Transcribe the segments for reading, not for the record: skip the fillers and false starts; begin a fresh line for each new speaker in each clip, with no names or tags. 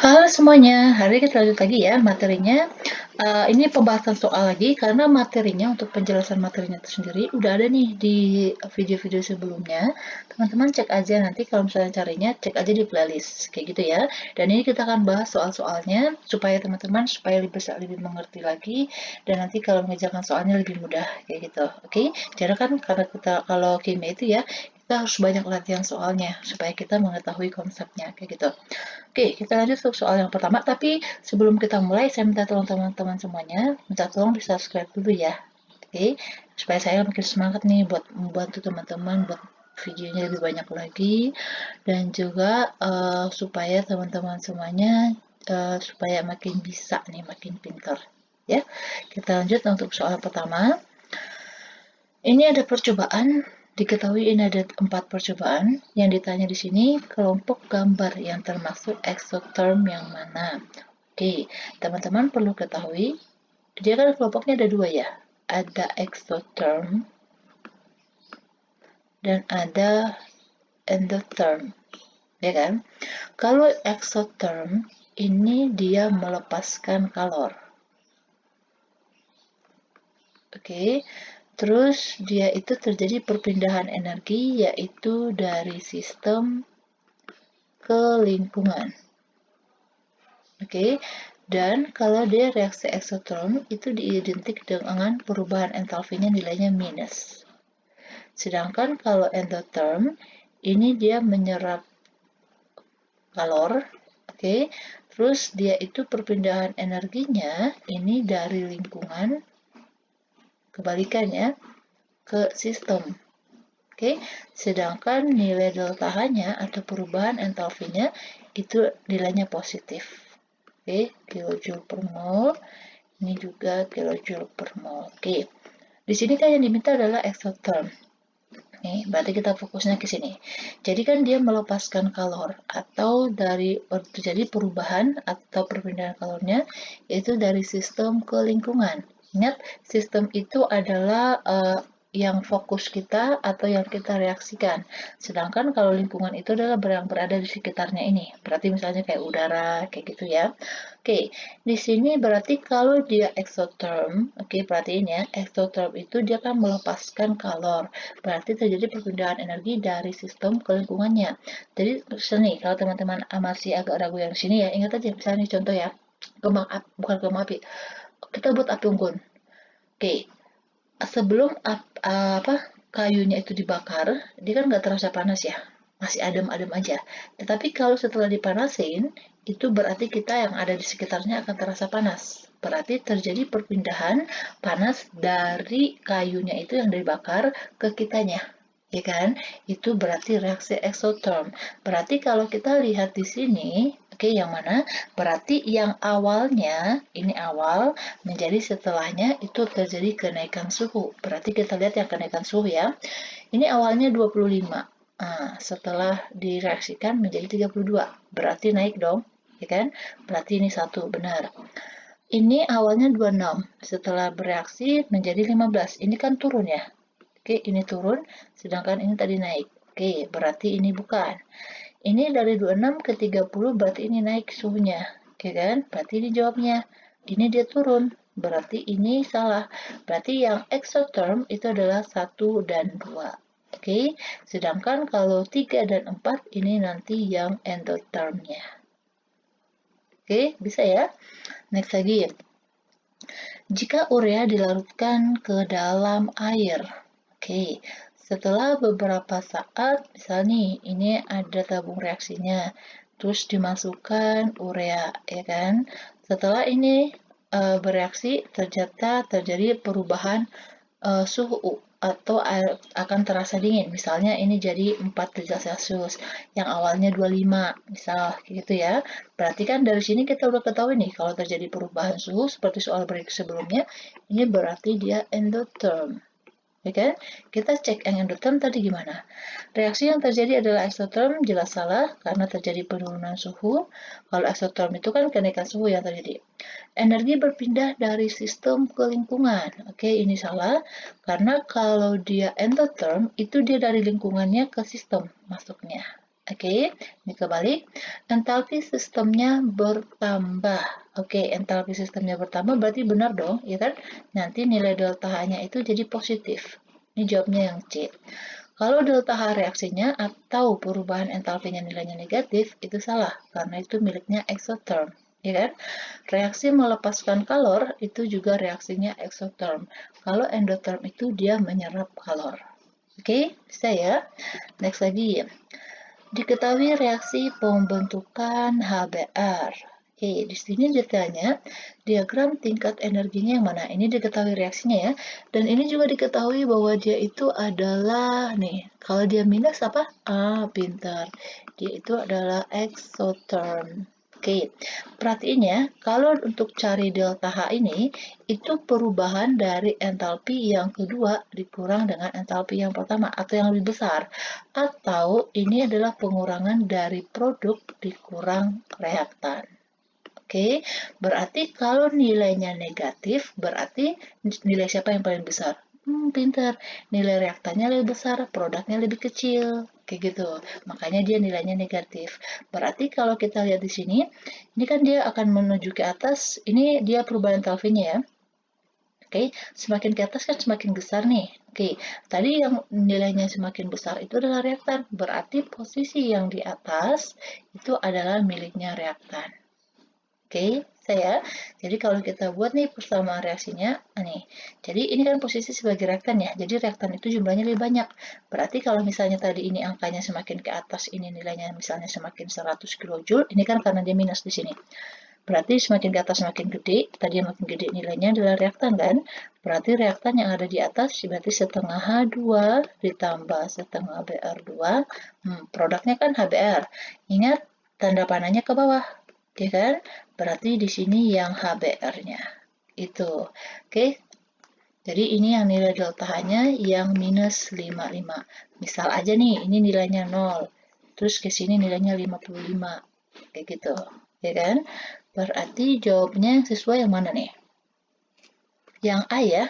Halo semuanya, hari ini kita lanjut lagi ya materinya. Ini pembahasan soal lagi karena materinya untuk penjelasan materinya itu sendiri udah ada nih di video-video sebelumnya. Teman-teman cek aja nanti kalau misalnya carinya cek aja di playlist kayak gitu ya. Dan ini kita akan bahas soal-soalnya supaya teman-teman supaya bisa lebih mengerti lagi dan nanti kalau mengerjakan soalnya lebih mudah kayak gitu. Oke, jadi kan karena kita kalau kimia itu ya kita harus banyak latihan soalnya supaya kita mengetahui konsepnya kayak gitu. Oke, kita lanjut ke soal yang pertama. Tapi sebelum kita mulai, saya minta tolong teman-teman semuanya, minta tolong di subscribe dulu ya. Oke, supaya saya makin semangat nih buat membantu teman-teman buat videonya lebih banyak lagi dan juga supaya teman-teman semuanya supaya makin bisa nih, makin pintar. Ya, kita lanjut untuk soal pertama. Ini ada percobaan. Diketahui ini ada 4 percobaan. Yang ditanya di sini kelompok gambar yang termasuk exotherm yang mana. Oke, teman-teman perlu ketahui, dia kan kelompoknya ada 2 ya. Ada exotherm dan ada endotherm. Ya kan? Kalau exotherm ini dia melepaskan kalor. Oke, terus dia itu terjadi perpindahan energi yaitu dari sistem ke lingkungan. Oke, dan kalau dia reaksi eksotherm itu diidentik dengan perubahan entalpinya nilainya minus. Sedangkan kalau endotherm ini dia menyerap kalor, oke, terus dia itu perpindahan energinya ini dari lingkungan kebalikannya ke sistem. Oke, sedangkan nilai delta H-nya atau perubahan entalpinya itu nilainya positif. Oke, kilojoule per mol. Ini juga kilojoule per mol. Oke, di sini kan yang diminta adalah exotherm. Nih, berarti kita fokusnya ke sini. Jadi kan dia melepaskan kalor atau dari terjadi perubahan atau perpindahan kalornya yaitu dari sistem ke lingkungan. Ingat, sistem itu adalah yang fokus kita atau yang kita reaksikan. Sedangkan kalau lingkungan itu adalah yang berada di sekitarnya ini. Berarti misalnya kayak udara, kayak gitu ya. Oke, di sini berarti kalau dia exotherm, oke, perhatiin ya, exotherm itu dia kan melepaskan kalor. Berarti terjadi perpindahan energi dari sistem ke lingkungannya. Jadi, misalnya nih, kalau teman-teman masih agak ragu yang sini ya, ingat aja, misalnya nih contoh ya, bukan kembang api, kita buat api unggun. Oke, sebelum kayunya itu dibakar, dia kan nggak terasa panas ya, masih adem-adem aja. Tetapi kalau setelah dipanasin, itu berarti kita yang ada di sekitarnya akan terasa panas. Berarti terjadi perpindahan panas dari kayunya itu yang dibakar ke kitanya. Ya kan? Itu berarti reaksi exotherm. Berarti kalau kita lihat di sini, oke, yang mana? Berarti yang awalnya, ini awal, menjadi setelahnya itu terjadi kenaikan suhu. Berarti kita lihat yang kenaikan suhu ya. Ini awalnya 25. Nah, setelah direaksikan menjadi 32. Berarti naik dong, ya kan? Berarti ini satu, benar. Ini awalnya 26. Setelah bereaksi menjadi 15. Ini kan turun ya. Oke, ini turun, sedangkan ini tadi naik. Oke, berarti ini bukan. Ini dari 26 ke 30 berarti ini naik suhunya. Oke kan? Berarti ini jawabnya. Ini dia turun. Berarti ini salah. Berarti yang exotherm itu adalah 1 dan 2. Oke, sedangkan kalau 3 dan 4 ini nanti yang endothermnya. Oke, bisa ya? Next lagi. Jika urea dilarutkan ke dalam air. Oke, setelah beberapa saat, misalnya nih, ini ada tabung reaksinya, terus dimasukkan urea, ya kan? Setelah ini bereaksi, ternyata terjadi perubahan suhu atau air akan terasa dingin. Misalnya ini jadi 4 derajat Celcius, yang awalnya 25, misal gitu ya. Berarti kan dari sini kita udah ketahui nih, kalau terjadi perubahan suhu seperti soal break sebelumnya, ini berarti dia endotherm. Ya kan? Kita cek yang endotherm tadi gimana. Reaksi yang terjadi adalah exotherm, jelas salah karena terjadi penurunan suhu. Kalau exotherm itu kan kenaikan suhu yang terjadi. Energi berpindah dari sistem ke lingkungan. Oke, ini salah karena kalau dia endotherm itu dia dari lingkungannya ke sistem masuknya. Oke, ini kebalik. Entalpi sistemnya bertambah. Oke, entalpi sistemnya bertambah berarti benar dong, ya kan? Nanti nilai delta H-nya itu jadi positif. Ini jawabnya yang C. Kalau delta H reaksinya atau perubahan entalpinya nilainya negatif, itu salah, karena itu miliknya exotherm. Ya kan? Reaksi melepaskan kalor itu juga reaksinya exotherm. Kalau endotherm itu dia menyerap kalor. Oke, bisa ya? Next lagi. Diketahui reaksi pembentukan HBr. Oke, di sini ditanya diagram tingkat energinya yang mana. Ini diketahui reaksinya ya. Dan ini juga diketahui bahwa dia itu adalah, nih, kalau dia minus apa? Pintar. Dia itu adalah exotherm. Oke, perhatiin ya, kalau untuk cari delta H ini, itu perubahan dari entalpi yang kedua dikurang dengan entalpi yang pertama atau yang lebih besar. Atau ini adalah pengurangan dari produk dikurang reaktan. Oke, berarti kalau nilainya negatif, berarti nilai siapa yang paling besar? Pintar. Nilai reaktannya lebih besar, produknya lebih kecil. Kayak gitu. Makanya dia nilainya negatif. Berarti kalau kita lihat di sini, ini kan dia akan menuju ke atas. Ini dia perubahan entalpinya ya. Oke, semakin ke atas kan semakin besar nih. Oke, tadi yang nilainya semakin besar itu adalah reaktan. Berarti posisi yang di atas itu adalah miliknya reaktan. Oke, saya. Jadi kalau kita buat nih persamaan reaksinya, nih. Jadi ini kan posisi sebagai reaktan ya. Jadi reaktan itu jumlahnya lebih banyak. Berarti kalau misalnya tadi ini angkanya semakin ke atas, ini nilainya misalnya semakin 100 kJ, ini kan karena dia minus di sini. Berarti semakin ke atas semakin gede, tadi yang makin gede nilainya adalah reaktan kan? Berarti reaktan yang ada di atas berarti setengah H2 ditambah setengah Br2, produknya kan HBr. Ingat, tanda panahnya ke bawah, ya kan? Berarti di sini yang HBr-nya. Itu, oke? Jadi ini yang nilai delta H-nya yang minus 55. Misal aja nih, ini nilainya 0. Terus ke sini nilainya 55. Kayak gitu, ya kan? Berarti jawabnya yang sesuai yang mana nih? Yang A ya,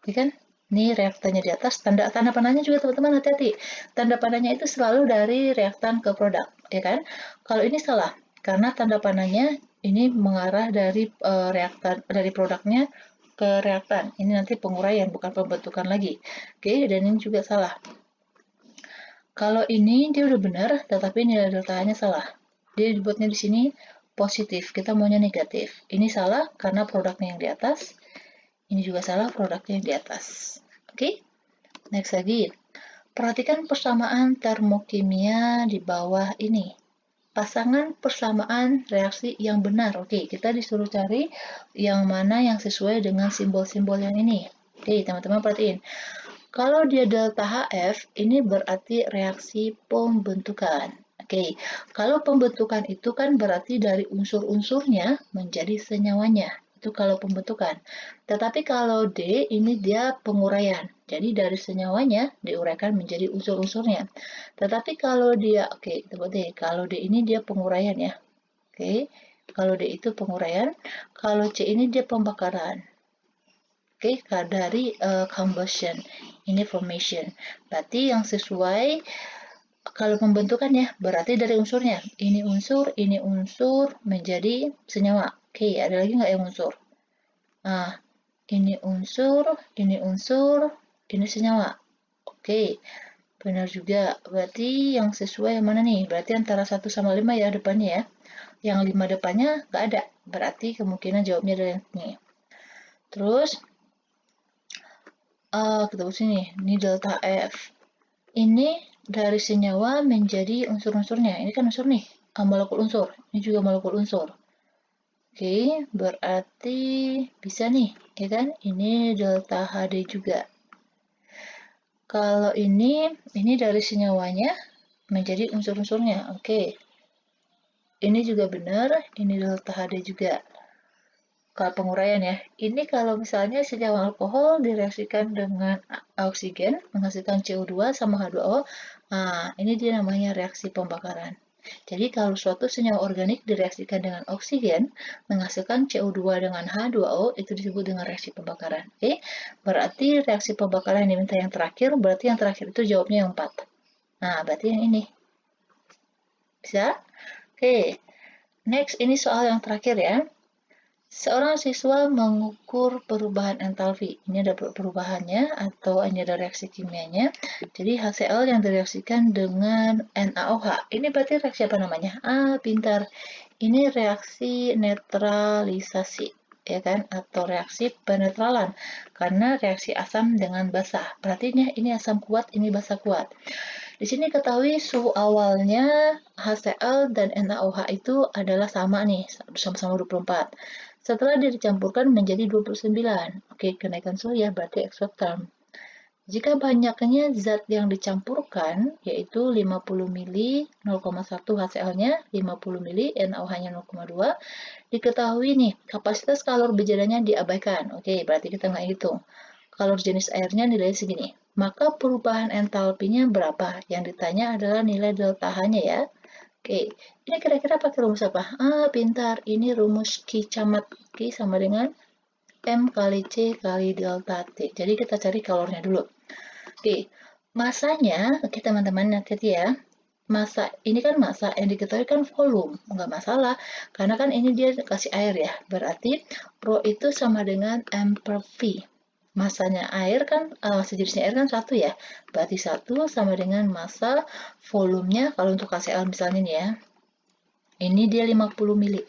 ya kan? Ini reaktannya di atas, tanda panahnya juga teman-teman hati-hati. Tanda panahnya itu selalu dari reaktan ke produk, ya kan? Kalau ini salah, karena tanda panahnya ini mengarah dari reaktan dari produknya ke reaktan. Ini nanti penguraian, bukan pembentukan lagi. Oke, dan ini juga salah. Kalau ini dia udah benar, tetapi nilai delta-nya salah. Dia dibuatnya di sini positif, kita maunya negatif. Ini salah karena produknya yang di atas. Ini juga salah, produknya yang di atas. Oke, next lagi. Perhatikan persamaan termokimia di bawah ini. Pasangan persamaan reaksi yang benar. Oke, kita disuruh cari yang mana yang sesuai dengan simbol-simbol yang ini. Oke, teman-teman perhatiin. Kalau dia delta HF, ini berarti reaksi pembentukan. Oke, kalau pembentukan itu kan berarti dari unsur-unsurnya menjadi senyawanya. Itu kalau pembentukan. Tetapi kalau D, ini dia penguraian. Jadi dari senyawanya diuraikan menjadi unsur-unsurnya. Tetapi kalau dia, oke, kita buat D. Kalau D ini dia penguraian ya. Oke, kalau D itu penguraian. Kalau C ini dia pembakaran. Oke, dari combustion, ini formation. Berarti yang sesuai kalau pembentukannya berarti dari unsurnya. Ini unsur menjadi senyawa. Oke, ada lagi nggak yang unsur? Nah, ini unsur, ini senyawa. Oke, benar juga. Berarti yang sesuai yang mana nih? Berarti antara 1 sama 5 ya depannya ya. Yang 5 depannya nggak ada. Berarti kemungkinan jawabnya adalah yang ini. Terus, kita buat sini. Ini delta F. Ini dari senyawa menjadi unsur-unsurnya. Ini kan unsur nih, molekul unsur. Ini juga molekul unsur. Oke, berarti bisa nih, ya kan? Ini delta HD juga. Kalau ini dari senyawanya menjadi unsur-unsurnya. Oke. Ini juga benar, ini delta HD juga. Kalau penguraian ya. Ini kalau misalnya senyawa alkohol direaksikan dengan oksigen, menghasilkan CO2 sama H2O. Nah, ini dia namanya reaksi pembakaran. Jadi kalau suatu senyawa organik direaksikan dengan oksigen, menghasilkan CO2 dengan H2O, itu disebut dengan reaksi pembakaran. Oke, berarti reaksi pembakaran yang diminta yang terakhir, berarti yang terakhir itu jawabnya yang 4. Nah, berarti yang ini. Bisa? Oke, next ini soal yang terakhir ya. Seorang siswa mengukur perubahan entalpi. Ini ada perubahannya atau ini ada reaksi kimianya. Jadi HCl yang direaksikan dengan NaOH. Ini berarti reaksi apa namanya? Ah, pintar. Ini reaksi netralisasi, ya kan? Atau reaksi penetralan. Karena reaksi asam dengan basa. Berarti ini asam kuat, ini basa kuat. Di sini ketahui suhu awalnya HCl dan NaOH itu adalah sama nih, sama-sama 24. Setelah dicampurkan menjadi 29. Oke, kenaikan suhu ya berarti exotherm. Jika banyaknya zat yang dicampurkan, yaitu 50 mili 0,1 HCl-nya, 50 mili NaOH-nya 0,2, diketahui nih kapasitas kalor bijananya diabaikan. Oke, berarti kita nggak hitung. Kalor jenis airnya nilainya segini. Maka perubahan entalpinya berapa? Yang ditanya adalah nilai delta H-nya ya. Oke, ini kira-kira pakai rumus apa? Ah, pintar. Ini rumus Ki camat. Ki sama dengan M kali C kali delta T. Jadi kita cari kalornya dulu. Oke, masanya, oke teman-teman, hati-hati ya. Massa, ini kan massa, yang diketahui kan volume. Nggak masalah, karena kan ini dia kasih air ya. Berarti, Rho itu sama dengan M per V. Masanya air kan, sejenisnya air kan 1 ya. Berarti 1 sama dengan massa volumenya, kalau untuk KCl misalnya nih ya. Ini dia 50 mili.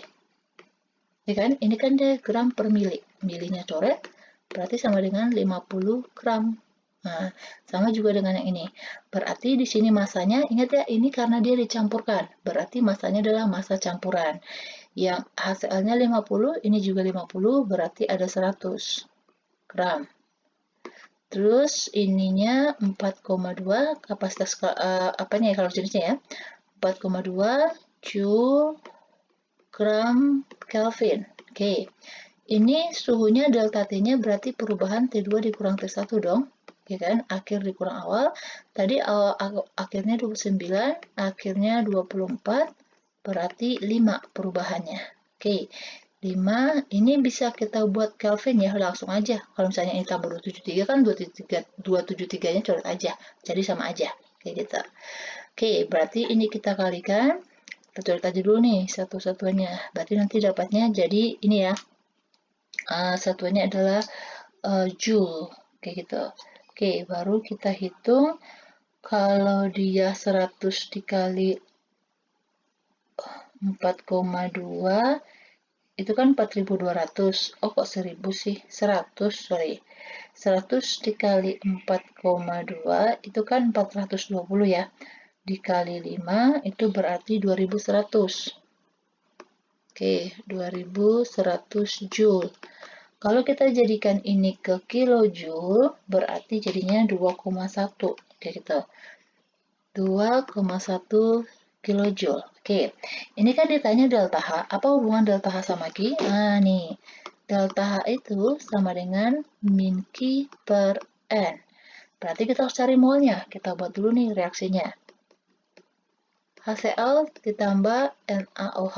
Ya kan? Ini kan dia gram per mili. Milinya coret, berarti sama dengan 50 gram. Nah, sama juga dengan yang ini. Berarti di sini masanya, ingat ya, ini karena dia dicampurkan. Berarti masanya adalah massa campuran. Yang HCl-nya 50, ini juga 50, berarti ada 100 gram. Terus ininya 4,2 kapasitas apa nih kalau jenisnya ya? 4,2 Joule gram Kelvin. Oke. Ini suhunya delta T-nya berarti perubahan T2 dikurang T1 dong. Ya kan? Akhir dikurang awal. Tadi akhirnya 29, akhirnya 24, berarti 5 perubahannya. Oke. 5, ini bisa kita buat Kelvin ya, langsung aja. Kalau misalnya ini tambah 273 kan 273-nya coret aja. Jadi sama aja. Kayak gitu. Oke, berarti ini kita kalikan. Kita coret aja dulu nih satu-satuannya. Berarti nanti dapatnya jadi ini ya. Satuannya adalah Joule. Kayak gitu. Oke, baru kita hitung. Kalau dia 100 dikali 4,2 itu kan 4.200. Oh, kok 1000 sih? 100, sorry. 100 dikali 4,2 itu kan 420 ya. Dikali 5 itu berarti 2100. Oke, 2100 Joule. Kalau kita jadikan ini ke kilojoule, berarti jadinya 2,1. Kayak gitu. 2,1 kilojoule. Oke, ini kan ditanya delta H. Apa hubungan delta H sama Q? Nah, nih. Delta H itu sama dengan min Q per N. Berarti kita harus cari molnya. Kita buat dulu nih reaksinya. HCl ditambah NaOH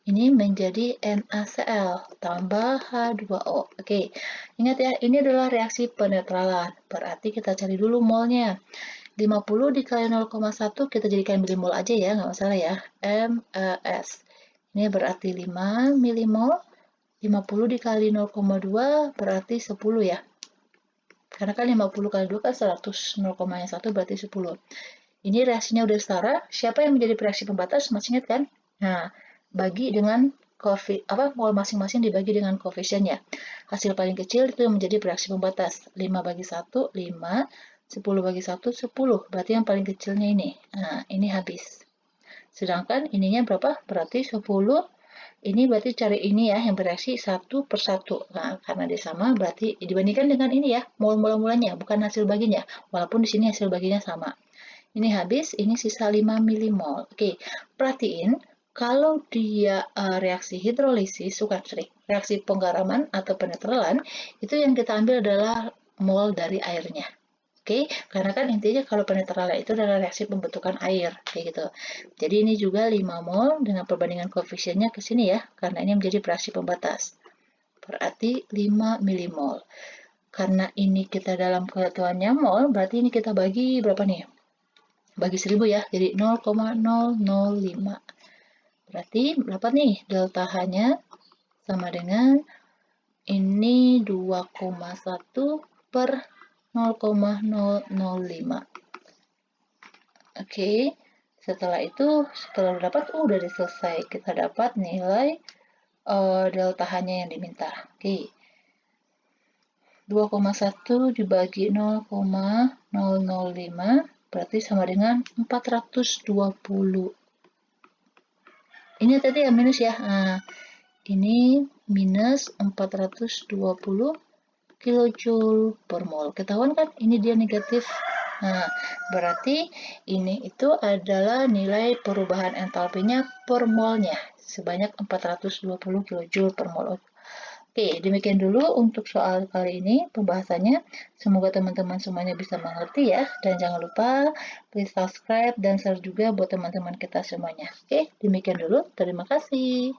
ini menjadi NaCl tambah H2O. Oke, ingat ya, ini adalah reaksi penetralan. Berarti kita cari dulu molnya. 50 dikali 0,1 kita jadikan milimol aja ya, nggak masalah ya. MeS. Ini berarti 5 milimol. 50 dikali 0,2 berarti 10 ya. Karena kan 50 kali 2 kan 100. 0,1 berarti 10. Ini reaksinya udah setara. Siapa yang menjadi reaksi pembatas? Masih ingat kan? Nah, bagi dengan mol masing-masing dibagi dengan koefisiennya. Hasil paling kecil itu yang menjadi reaksi pembatas. 5 bagi 1, 5. 10 bagi 1, 10. Berarti yang paling kecilnya ini. Nah, ini habis. Sedangkan ininya berapa? Berarti 10. Ini berarti cari ini ya, yang bereaksi 1 per 1. Nah, karena dia sama, berarti dibandingkan dengan ini ya, mol-mol-mulanya, bukan hasil baginya. Walaupun di sini hasil baginya sama. Ini habis, ini sisa 5 milimol. Oke, perhatiin kalau dia reaksi hidrolisis, reaksi penggaraman atau penetralan, itu yang kita ambil adalah mol dari airnya. Oke, karena kan intinya kalau penetralan itu adalah reaksi pembentukan air, kayak gitu. Jadi ini juga 5 mol dengan perbandingan koefisiennya ke sini ya, karena ini menjadi reaksi pembatas. Berarti 5 milimol. Karena ini kita dalam kesatuannya mol, berarti ini kita bagi berapa nih? bagi 1000 ya, jadi 0,005. Berarti berapa nih delta H-nya? Sama dengan ini 2,1 per 0,005. Oke, setelah itu, setelah dapat, udah selesai. Kita dapat nilai delta H-nya yang diminta. Oke, 2,1 dibagi 0,005 berarti sama dengan 420. Ini tadi yang minus ya. Nah, ini minus 420 kilojoule per mol. Ketahuan kan? Ini dia negatif. Nah, berarti ini itu adalah nilai perubahan entalpinya per molnya sebanyak 420 kilojoule per mol. Oke, demikian dulu untuk soal kali ini pembahasannya. Semoga teman-teman semuanya bisa mengerti ya. Dan jangan lupa please subscribe dan share juga buat teman-teman kita semuanya. Oke, demikian dulu. Terima kasih.